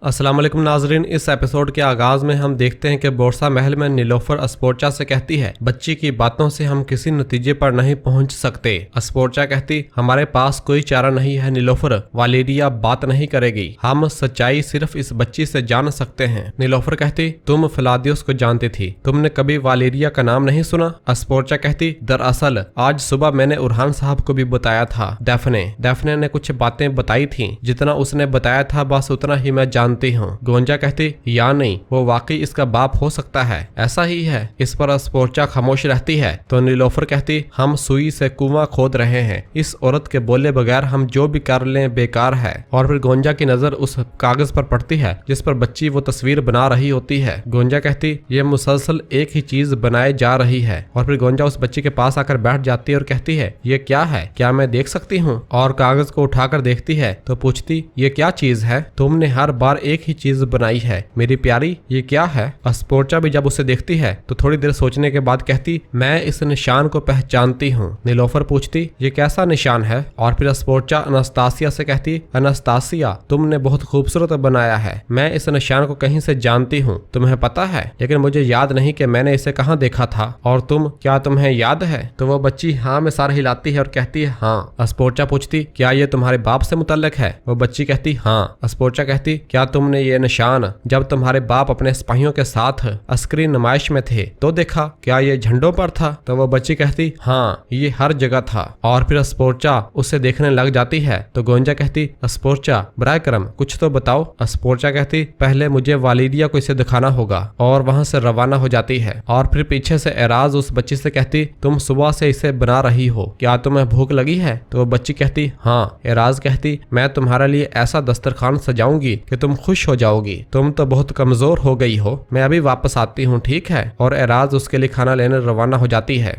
अस्सलाम वालेकुम नाजरीन। इस एपिसोड के आगाज में हम देखते हैं कि बोरसा महल में नीलोफर अस्पोर्चा से कहती है, बच्ची की बातों से हम किसी नतीजे पर नहीं पहुंच सकते। अस्पोर्चा कहती, हमारे पास कोई चारा नहीं है नीलोफर, वालेरिया बात नहीं करेगी, हम सच्चाई सिर्फ इस बच्ची से जान सकते हैं। नीलोफर कहती, तुम फिलादियोस को जानती थी, तुमने कभी वालेरिया का नाम नहीं सुना? अस्पोर्चा कहती, दरअसल आज सुबह मैंने उरहान साहब को भी बताया था। डेफने ने कुछ बातें बताई थी, जितना उसने बताया था बस उतना ही मैं जानती हूँ। गोंजा कहती, या नहीं, वो वाकई इसका बाप हो सकता है। ऐसा ही है। इस पर अस्पोर्चा खामोश रहती है तो नीलोफर कहती, हम सुई से कुआं खोद रहे हैं, इस औरत के बोले बगैर हम जो भी कर लें बेकार है। और फिर गोंजा की नजर उस कागज पर पड़ती है जिस पर बच्ची वो तस्वीर बना रही होती है। गोंजा कहती, ये मुसलसल एक ही चीज बनाए जा रही है। और फिर गोंजा उस बच्ची के पास आकर बैठ जाती है और कहती है, ये क्या है, क्या मैं देख सकती हूँ? और कागज को उठाकर देखती है तो पूछती, ये क्या चीज है? तुमने हर बार एक ही चीज बनाई है मेरी प्यारी, ये क्या है? अस्पोर्चा भी जब उसे देखती है तो थोड़ी देर सोचने के बाद कहती, मैं इस निशान को पहचानती हूँ। नीलोफर पूछती, ये कैसा निशान है? और फिर अस्पोर्चा अनास्तासिया से कहती, अनास्तासिया, तुमने बहुत खूबसूरत बनाया है, मैं इस निशान को कहीं से जानती हूँ, तुम्हें पता है, लेकिन मुझे याद नहीं कि मैंने इसे कहाँ देखा था। और क्या तुम्हें याद है? तो वो बच्ची हाँ में सर हिलाती है और कहती है हाँ। अस्पोर्चा पूछती, क्या ये तुम्हारे बाप से मुतल्लिक है? वो बच्ची कहती, हाँ। अस्पोर्चा कहती, क्या तुमने ये निशान जब तुम्हारे बाप अपने सिपाहियों के साथ अस्करी नुमाइश में थे तो देखा? क्या ये झंडों पर था? तो वो बच्ची कहती, हाँ, ये हर जगह था। और फिर अस्पोर्चा उसे देखने लग जाती है तो गोंजा कहती, अस्पोर्चा बराए करम कुछ तो बताओ। अस्पोर्चा कहती, पहले मुझे वालिदिया को इसे दिखाना होगा। और वहां से रवाना हो जाती है। और फिर पीछे से एराज उस बच्ची से कहती, तुम सुबह से इसे बना रही हो, क्या तुम्हें भूख लगी है? तो वो बच्ची कहती, हाँ। एराज कहती, मैं तुम्हारे लिए ऐसा दस्तरखान सजाऊंगी कि तुम खुश हो जाओगी, तुम तो बहुत कमजोर हो गई हो, मैं अभी वापस आती हूँ, ठीक है? और एराज उसके लिए खाना लेने रवाना हो जाती है।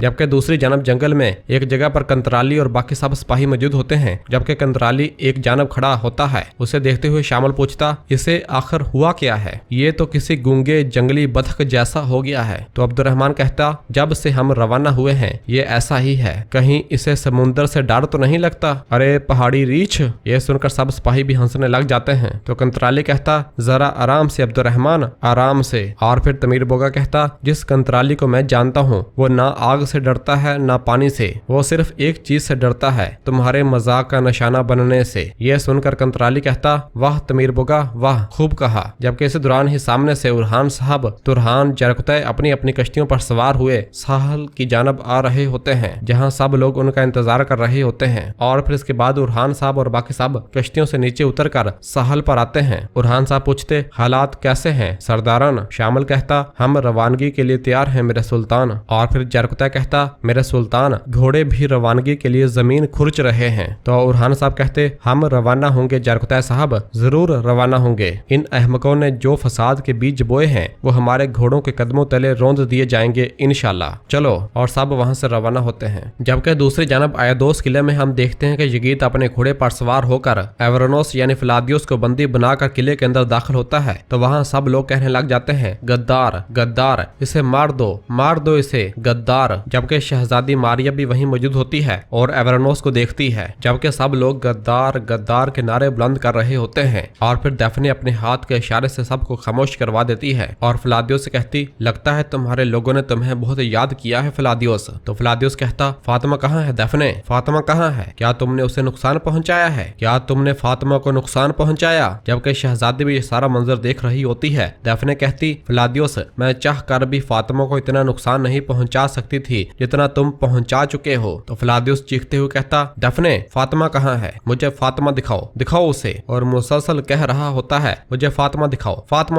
जबकि दूसरी जानब जंगल में एक जगह पर कंतराली और बाकी सब सिपाही मौजूद होते हैं। जबकि कंतराली एक जानब खड़ा होता है, उसे देखते हुए शामिल पूछता, इसे आखिर हुआ क्या है? ये तो किसी गूंगे जंगली बतख जैसा हो गया है। तो अब्दुर्रहमान कहता, जब से हम रवाना हुए हैं ये ऐसा ही है, कहीं इसे समुंदर से डर तो नहीं लगता? अरे पहाड़ी रीछ। ये सुनकर सब सिपाही भी हंसने लग जाते हैं। तो कंतराली कहता, जरा आराम से अब्दुर्रहमान, आराम से। और फिर तमीर बोगा कहता, जिस कंतराली को मैं जानता हूँ वो ना आग से डरता है ना पानी से, वो सिर्फ एक चीज से डरता है, तुम्हारे मजाक का निशाना बनने से। यह सुनकर कंतराली कहता, वाह तमीर बोगा, वाह, खूब कहा। जबकि इस दौरान ही सामने से उरहान साहब, तुरहान, जरकुतै अपनी अपनी कश्तियों पर सवार हुए साहल की जानब आ रहे होते हैं, जहां सब लोग उनका इंतजार कर रहे होते हैं। और फिर इसके बाद उरहान साहब और बाकी सब कश्तियों से नीचे उतरकर साहल पर आते हैं। उरहान साहब पूछते, हालात कैसे हैं सरदारन? शामिल कहता, हम रवानगी के लिए तैयार हैं मेरे सुल्तान। और फिर जरकुतै कहता, मेरे सुल्तान, घोड़े भी रवानगी के लिए जमीन खुरच रहे हैं। तो उरहान साहब कहते, हम रवाना होंगे जरकुतै साहब, जरूर रवाना होंगे। इन अहमकों ने जो फसाद के बीज बोए हैं वो हमारे घोड़ों के कदमों तले रौंद दिए जाएंगे इंशाल्लाह। चलो। और सब वहां से रवाना होते हैं। जबकि दूसरी जानब आयादोस किले में हम देखते हैं कि यगीत अपने घोड़े पर सवार होकर एवरोनोस यानी फिलादियोस को बंदी बनाकर किले के अंदर दाखिल होता है। तो वहां सब लोग कहने लग जाते हैं, गद्दार, गद्दार, इसे मार दो इसे, गद्दार। जबकि शहजादी मारिया भी वहीं मौजूद होती है और एवरोनोस को देखती है। जबकि सब लोग गद्दार गद्दार के नारे बुलंद कर रहे होते हैं। और फिर डेफने अपने हाथ के इशारे से सबको खामोश करवा देती है और फिलादियोस से कहती, लगता है तुम्हारे लोगों ने तुम्हें बहुत याद किया है फिलादियोस। तो फिलादियोस कहता, फातिमा कहाँ है डेफने? फातिमा कहाँ है? क्या तुमने उसे नुकसान पहुंचाया है? क्या तुमने फातिमा को नुकसान पहुंचाया? जबकि शहजादी भी ये सारा मंजर देख रही होती है। डेफने कहती, फिलादियोस, मैं चाह कर भी फातिमा को इतना नुकसान नहीं पहुंचा सकती थी जितना तुम पहुंचा चुके हो। तो फिलादियोस चीखते हुए कहता, डेफने, फातिमा कहाँ है? मुझे फातिमा दिखाओ उसे। और मुसलसल कह रहा होता है, मुझे फातिमा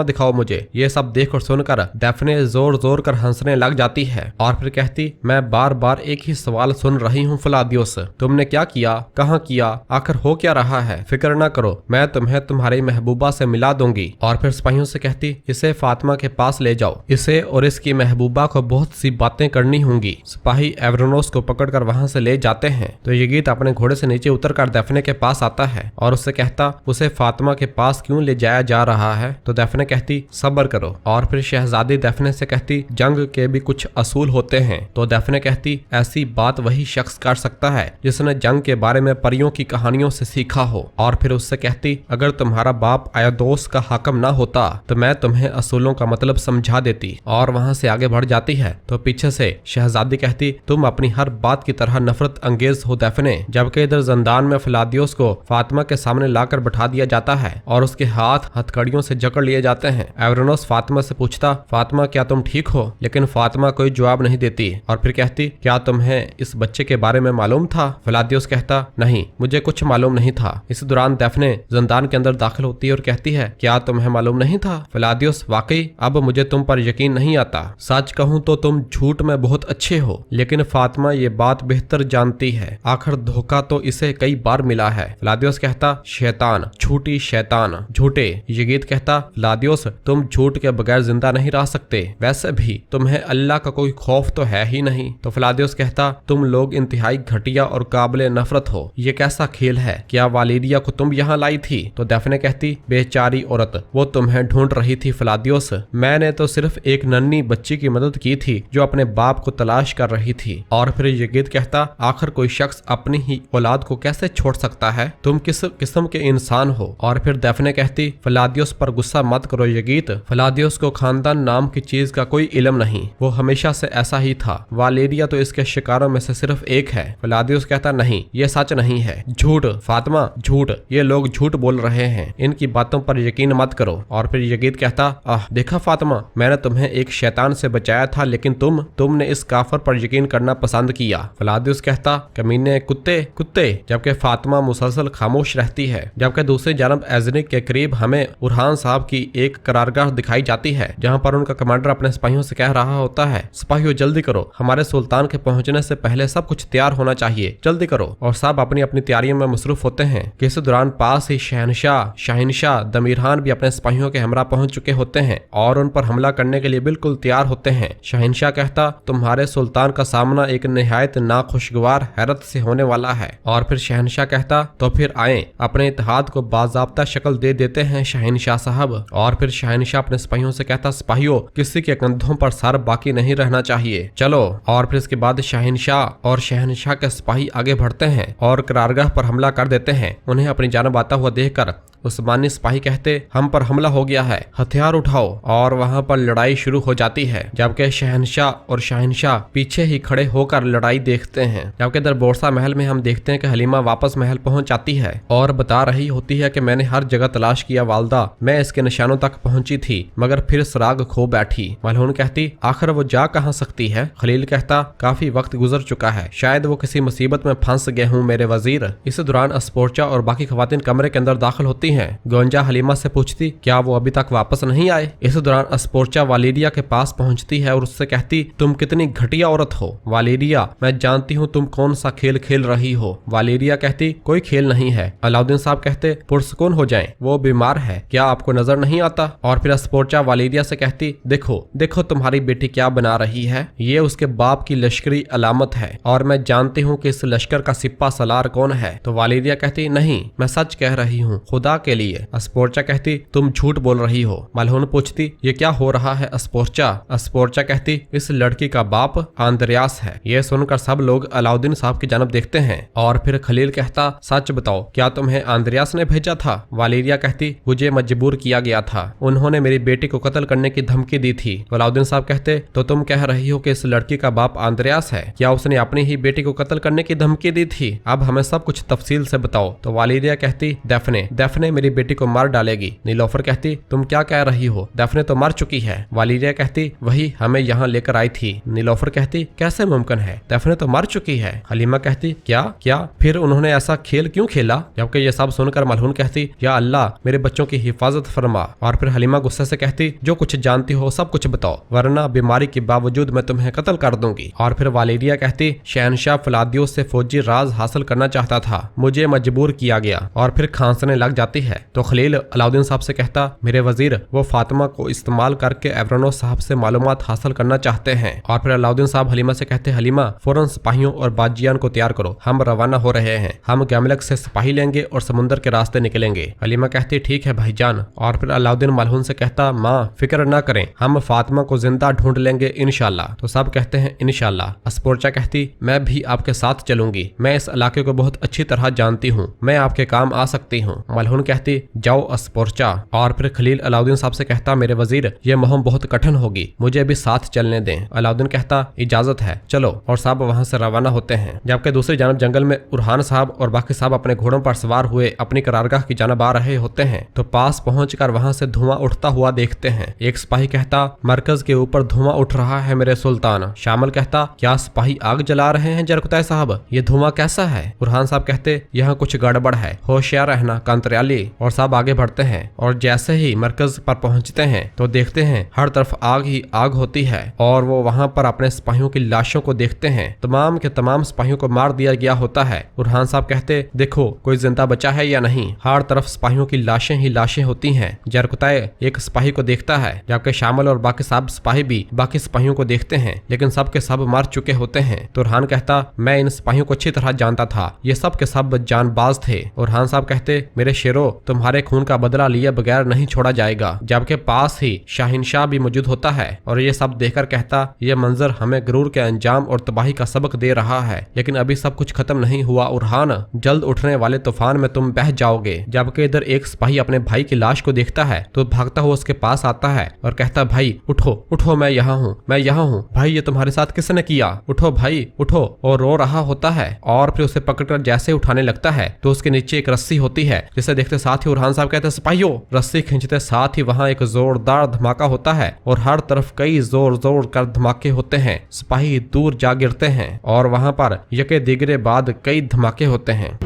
दिखाओ मुझे। ये सब देख और सुनकर डेफने जोर जोर कर हंसने लग जाती है। और फिर कहती, मैं बार बार एक ही सवाल सुन रही हूँ फिलादियोस, तुमने क्या किया, कहाँ किया, आखिर हो क्या रहा है? फिक्र न करो, मैं तुम्हें तुम्हारी महबूबा से मिला दूंगी। और फिर सिपाहियों से कहती, इसे फातिमा के पास ले जाओ, इसे और इसकी महबूबा को बहुत सी बातें करनी होंगी। होगी। सिपाही एवरोनोस को पकड़कर वहां से ले जाते हैं तो यगीत अपने घोड़े से नीचे उतरकर डेफने के पास आता है और उससे कहता उसे फातिमा के पास क्यों ले जाया जा रहा है। तो डेफने कहती सब्र करो। और फिर शहजादी डेफने से कहती जंग के भी कुछ असूल होते हैं। तो डेफने कहती ऐसी बात वही शख्स कर सकता है जिसने जंग के बारे में परियों की कहानियों से सीखा हो। और फिर उससे कहती अगर तुम्हारा बाप आयादोस का हाकम ना होता तो मैं तुम्हें असूलों का मतलब समझा देती। और वहां से आगे बढ़ जाती है तो पीछे से शहजादी कहती तुम अपनी हर बात की तरह नफरत अंगेज हो डेफने। जबकि इधर जंदान में फ्लादियोस को फातिमा के सामने लाकर बैठा दिया जाता है और उसके हाथ हथकड़ियों से जकड़ लिए जाते हैं। एवरोनोस फातिमा से पूछता फातिमा क्या तुम ठीक हो, लेकिन फातिमा कोई जवाब नहीं देती और फिर कहती क्या तुम्हें इस बच्चे के बारे में मालूम था। फ्लादियोस कहता नहीं, मुझे कुछ मालूम नहीं था। इस दौरान डेफने जंदान के अंदर दाखिल होती है और कहती है क्या तुम्हें मालूम नहीं था। फ्लादियोस वाकई अब मुझे तुम पर यकीन नहीं आता। सच कहूं तो तुम झूठ में बहुत अच्छे हो, लेकिन फातिमा ये बात बेहतर जानती है। आखिर धोखा तो इसे कई बार मिला है। फ्लादियोस कहता शैतान, झूठी शैतान, झूठे। यगीत कहता फ्लादियोस तुम झूठ के बगैर जिंदा नहीं रह सकते, वैसे भी तुम्हें अल्लाह का कोई खौफ तो है ही नहीं। तो फ्लादियोस कहता तुम लोग इंतहाई घटिया और काबिले नफरत हो। ये कैसा खेल है, क्या वालिदिया को तुम यहाँ लाई थी। तो डेफने कहती बेचारी औरत, वो तुम्हें ढूंढ रही थी फ्लादियोस। मैंने तो सिर्फ एक नन्ही बच्ची की मदद की थी जो अपने बाप को तलाश कर रही थी। और फिर यगीत कहता आखिर कोई शख्स अपनी ही औलाद को कैसे छोड़ सकता है, तुम किस किस्म के इंसान हो। और फिर डेफने कहती फ्लादियोस पर गुस्सा मत करो यगीत, फ्लादियोस को खानदान नाम की चीज का कोई इल्म नहीं, वो हमेशा से ऐसा ही था। वालेरिया तो इसके शिकारों में से सिर्फ एक है। फ्लादियोस कहता नहीं, ये सच नहीं है, झूठ फातिमा झूठ, ये लोग झूठ बोल रहे हैं, इनकी बातों पर यकीन मत करो। और फिर यगीत कहता देखा फातिमा, मैंने तुम्हें एक शैतान से बचाया था, लेकिन तुमने इस काफर पर यकीन करना पसंद किया। फ्लादियोस कहता कमीने कुत्ते कुत्ते। जबकि फातिमा मुसलसल खामोश रहती है। जबकि दूसरी जानब एजनिक के करीब हमें उरहान साहब की एक करारगाह दिखाई जाती है जहां पर उनका कमांडर अपने सिपाहियों से कह रहा होता है सिपाहियों जल्दी करो, हमारे सुल्तान के पहुंचने से पहले सब कुछ तैयार होना चाहिए, जल्दी करो। और सब अपनी अपनी तैयारियों में मसरूफ होते हैं कि इस दौरान पास ही शहनशाह दमीरहान भी अपने सिपाहियों के हमरा पहुंच चुके होते हैं और उन पर हमला करने के लिए बिल्कुल तैयार होते हैं। शहनशाह कहता तुम्हारे सुल्तान का सामना एक निहायत नाखुशगवार हैरत से होने वाला है। और फिर शहनशाह कहता तो फिर आए, अपने इत्तेहाद को बाज़ाब्ता शक्ल दे देते हैं शहनशाह साहब। और फिर शहनशाह अपने सिपाहियों से कहता सिपाहियों किसी के कंधों पर सर बाकी नहीं रहना चाहिए, चलो। और फिर इसके बाद शहनशाह और शहनशाह के सिपाही आगे बढ़ते हैं और करारगाह पर हमला कर देते हैं। उन्हें अपनी जानब आता हुआ देखकर उस्मानी सिपाही कहते हम पर हमला हो गया है, हथियार उठाओ। और वहां पर लड़ाई शुरू हो जाती है। जबकि शहनशाह और शहनशाह पीछे ही खड़े होकर लड़ाई देखते हैं। जबकि इधर बोरसा महल में हम देखते हैं कि हलीमा वापस महल पहुंच जाती है और बता रही होती है कि मैंने हर जगह तलाश किया वालदा, मैं इसके निशानों तक पहुंची थी मगर फिर सुराग खो बैठी। मलहून कहती आखिर वो जा कहां सकती है। खलील कहता काफी वक्त गुजर चुका है, शायद वो किसी मुसीबत में फंस गए हूँ मेरे वजीर। इस दौरान अस्पोर्चा और बाकी खवातीन कमरे के अंदर दाखिल होती हैं। गोंजा हलीमा से पूछती क्या वो अभी तक वापस नहीं आए। इस दौरान अस्पोर्चा वालिदिया के पास पहुंचती है और उससे कहती तुम कितनी घटिया औरत हो वालिदिया, मैं जानती हूँ तुम कौन सा खेल खेल रही हो। वालिदिया कहती कोई खेल नहीं है। अलाउद्दीन साहब कहते पुरसकून हो जाएं, वो बीमार है, क्या आपको नजर नहीं आता। और फिर अस्पोर्चा वालिदिया से कहती देखो देखो तुम्हारी बेटी क्या बना रही है, ये उसके बाप की लश्करी अलामत है और मैं जानती हूँ कि इस लश्कर का सिप्पा सलार कौन है। तो वालिदिया कहती नहीं, मैं सच कह रही हूँ खुदा के लिए। अस्पोर्चा कहती तुम झूठ बोल रही हो। मलहून पूछती ये क्या हो रहा है अस्पोर्चा। अस्पोर्चा कहती इस लड़की का बाप आंद्रियास है। ये सुनकर सब लोग अलाउद्दीन साहब की जानब देखते हैं। और फिर खलील कहता सच बताओ क्या तुम्हें आंद्रियास ने भेजा था। वालिदिया कहती मुझे मजबूर किया गया था, उन्होंने मेरी बेटी को कत्ल करने की धमकी दी थी। अलाउद्दीन साहब कहते तो तुम कह रही हो कि इस लड़की का बाप आंद्रियास है, क्या उसने अपनी ही बेटी को कत्ल करने की धमकी दी थी। अब हमें सब कुछ तफसील से बताओ। तो वालिदिया कहती डेफने मेरी बेटी को मार डालेगी। नीलोफर कहती तुम क्या कह रही हो, डेफने तो मर चुकी है। वालिदिया कहती वही हमें यहाँ लेकर आई थी। नीलोफर कहती कैसे मुमकिन है, डेफने तो मर चुकी है। हलीमा कहती क्या फिर उन्होंने ऐसा खेल क्यों खेला। जबकि ये सब सुनकर मलहून कहती या अल्लाह मेरे बच्चों की हिफाजत फरमा। और फिर हलीमा गुस्से से कहती जो कुछ जानती हो सब कुछ बताओ, वरना बीमारी के बावजूद मैं तुम्हें कत्ल कर दूंगी। और फिर वालिदिया कहती शहनशाह फ्लादियोस से फौजी राज हासिल करना चाहता था, मुझे मजबूर किया गया। और फिर खांसने लग जाती जाती है तो खलील अलाउद्दीन साहब से कहता, मेरे वजीर वो फातिमा को इस्तेमाल करके एवरानो साहब से मालूमात हासिल करना चाहते हैं। और फिर अलाउद्दीन साहब हलीमा से कहते, हलीमा फौरन सिपाहियों और बाजियान को तैयार करो, हम रवाना हो रहे हैं। हम गैमलक से सिपाही लेंगे और समुद्र के रास्ते निकलेंगे। हलीमा कहती, ठीक है भाईजान। और फिर अलाउद्दीन मलहून से कहता, माँ फिक्र न करें, हम फातिमा को जिंदा ढूंढ लेंगे इंशाल्लाह। तो सब कहते हैं इंशाल्लाह। अस्पोर्चा कहती, मैं भी आपके साथ चलूंगी, मैं इस इलाके को बहुत अच्छी तरह जानती हूँ, मैं आपके काम आ सकती हूँ। मलहून कहती, जाओ अस्पोर्चा। और फिर खलील अलाउद्दीन साहब से कहता, मेरे वजीर ये मुहिम बहुत कठिन होगी, मुझे भी साथ चलने दें। अलाउद्दीन कहता, इजाजत है, चलो। और सब वहां से रवाना होते हैं। जबकि दूसरी जानब जंगल में उरहान साहब और बाकी साहब अपने घोड़ों पर सवार हुए अपनी करारगाह की जानब आ रहे होते हैं तो पास पहुंचकर वहां से धुआं उठता हुआ देखते हैं। एक सिपाही कहता, मरकज के ऊपर धुआं उठ रहा है मेरे सुल्तान। शामिल कहता, क्या सिपाही आग जला रहे हैं जरकुतै साहब, ये धुआं कैसा है? उरहान साहब कहते, यहाँ कुछ गड़बड़ है, होशियार रहना कंतरियाली। और सब आगे बढ़ते हैं और जैसे ही मरकज पर पहुंचते हैं तो देखते हैं हर तरफ आग ही आग होती है और वो वहां पर अपने सिपाहियों की लाशों को देखते हैं। तमाम के तमाम सिपाहियों को मार दिया गया होता है। उरहान साहब कहते, देखो कोई जिंदा बचा है या नहीं। हर तरफ सिपाहियों की लाशें ही लाशें होती हैं। जरकुतै एक सिपाही को देखता है जबकि शामिल और बाकी सब सिपाही भी बाकी सिपाहियों को देखते हैं लेकिन सब के सब मर चुके होते हैं। तो उरहान कहता, मैं इन सिपाहियों को अच्छी तरह जानता था, ये सब के सब जानबाज थे। उरहान साहब कहते, मेरे शेरों, तुम्हारे खून का बदला लिए बगैर नहीं छोड़ा जाएगा। जबकि पास ही शाहिनशाह भी मौजूद होता है और ये सब देखकर कहता, ये मंजर हमें गुरूर के अंजाम और तबाही का सबक दे रहा है, लेकिन अभी सब कुछ खत्म नहीं हुआ उरहान, जल्द उठने वाले तूफान में तुम बह जाओगे। जबकि इधर एक सिपाही अपने भाई की लाश को देखता है तो भागता हुआ उसके पास आता है और कहता, भाई उठो उठो, मैं यहाँ हूँ, मैं यहाँ हूँ। भाई ये तुम्हारे साथ किसने किया? उठो भाई उठो। और रो रहा होता है और फिर उसे पकड़कर जैसे उठाने लगता है तो उसके नीचे एक रस्सी होती है जिसे देखते साथ ही उरहान साहब कहते, सिपाहियों। रस्सी खींचते साथ ही वहाँ एक जोरदार धमाका होता है और हर तरफ कई जोर जोर कर धमाके होते हैं। सिपाही दूर जा गिरते हैं और वहाँ पर यके दिगरे बाद कई धमाके होते हैं।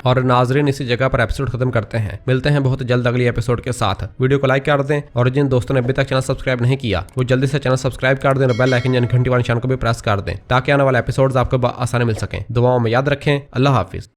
और नाजरीन इसी जगह पर एपिसोड खत्म करते हैं। मिलते हैं बहुत जल्द अगली एपिसोड के साथ। वीडियो को लाइक कर दें और जिन दोस्तों ने अभी तक चैनल सब्सक्राइब नहीं किया वो जल्दी से चैनल सब्सक्राइब कर दें और बेल आइकन यानी घंटी वाले निशान को भी प्रेस कर दें ताकि आने वाले एपिसोड्स आपको आसानी मिल सकें। दुआओं में याद रखें। अल्लाह हाफिज।